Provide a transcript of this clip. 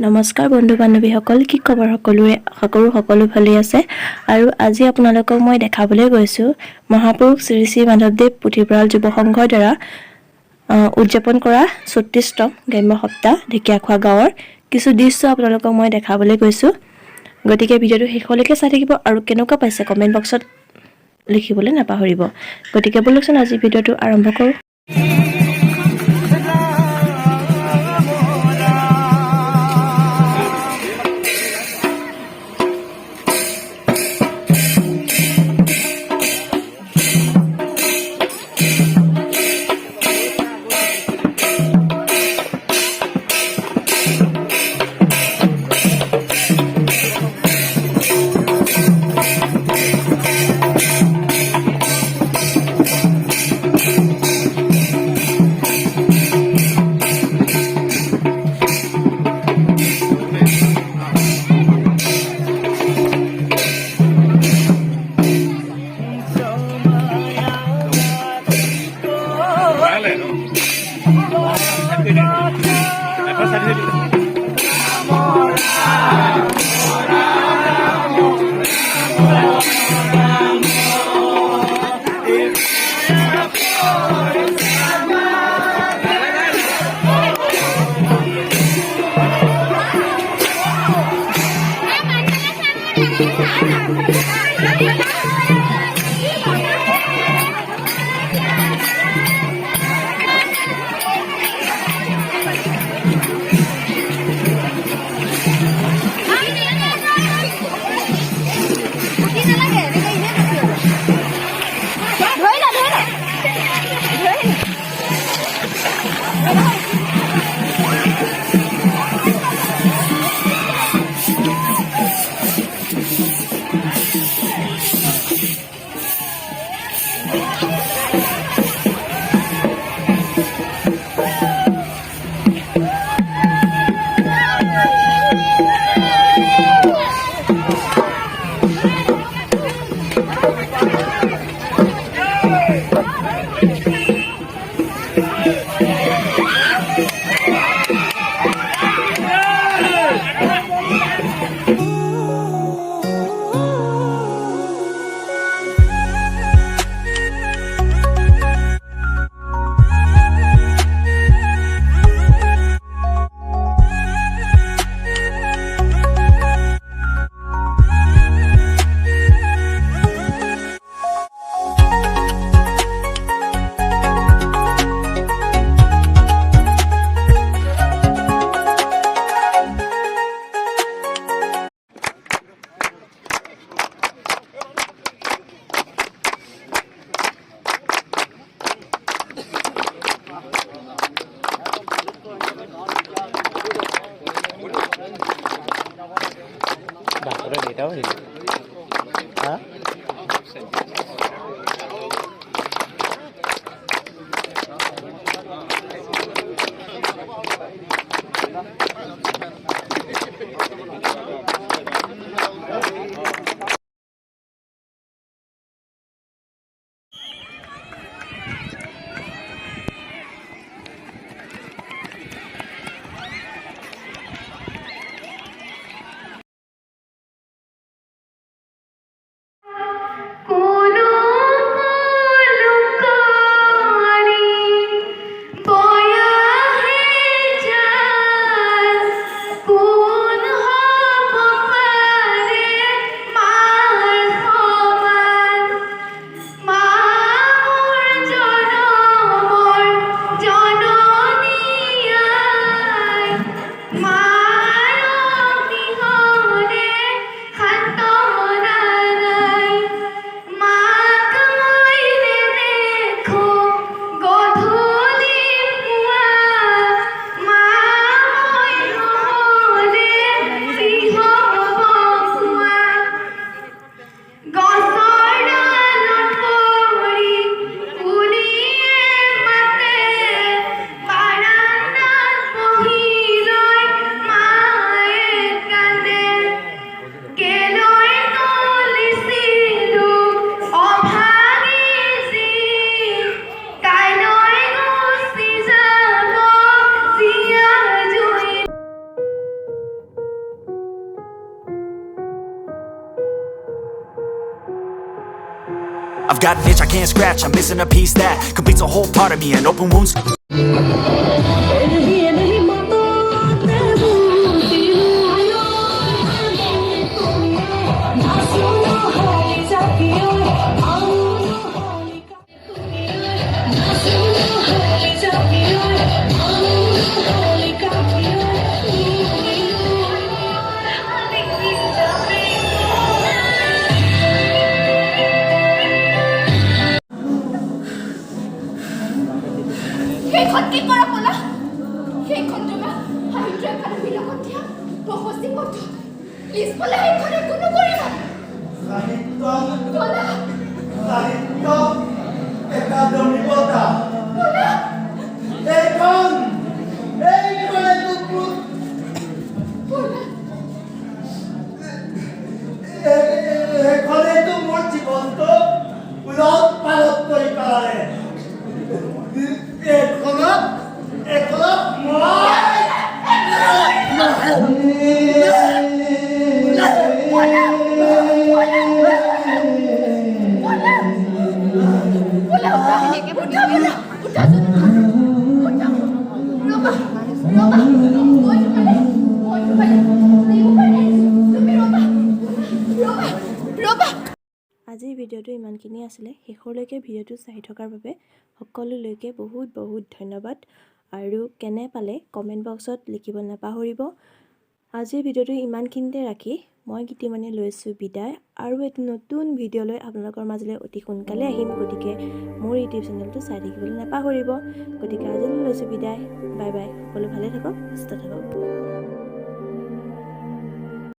নমস্কাৰ বন্ধু বান্ধৱীসকল, কি খবৰ সকলোৰে? আশা কৰোঁ সকলো ভালেই আছে। আৰু আজি আপোনালোকক মই দেখাবলৈ গৈছোঁ মহাপুৰুষ শ্ৰী শ্ৰী মাধৱদেৱ পুথিভঁৰাল যুৱ সংঘৰ দ্বাৰা উদযাপন কৰা ৩৬তম গ্ৰাম্য সপ্তাহ ঢেকিয়াখোৱা গাঁৱৰ কিছু দৃশ্য আপোনালোকক মই দেখাবলৈ গৈছোঁ। গতিকে ভিডিঅ'টো শেষলৈকে চাই থাকিব আৰু কেনেকুৱা পাইছে কমেণ্ট বক্সত লিখিবলৈ নাপাহৰিব। গতিকে বলকচোন আজি ভিডিঅ'টো আৰম্ভ কৰোঁ। I've got an itch I can't scratch, I'm missing a piece that completes a whole part of me, and open wounds. সেইখন কি কৰা ক'লা সেইখন তোমাৰ হাইড্ৰা একাডেমীৰ লগত দিয়া প্ৰশস্তি পত্ৰ প্লিজ বোলে সেইখন একো নকৰিবা সাহিত্য ক'লা একাডেমী বঁটা ক'লা এইখন এইখনেইতো মোৰ জীৱনটো উলট পালট কৰি পেলালে এইখনত আজিৰ ভিডিঅ'টো ইমানখিনি আছিলে শেষলৈকে ভিডিঅ'টো চাই থকাৰ বাবে সকলোলৈকে বহুত বহুত ধন্যবাদ আৰু কেনে পালে কমেণ্ট বক্সত লিখিব নাপাহৰিব আজিৰ ভিডিঅ'টো ইমানখিনিতে ৰাখি মই গীতিমণি লৈছোঁ বিদায় আৰু এটি নতুন ভিডিঅ' লৈ আপোনালোকৰ মাজলৈ অতি সোনকালে আহিম গতিকে মোৰ ইউটিউব চেনেলটো চাই থাকিবলৈ নাপাহৰিব গতিকে আজিলৈ লৈছোঁ বিদায় বাই বাই সকলো ভালে থাকক সুস্থ থাকক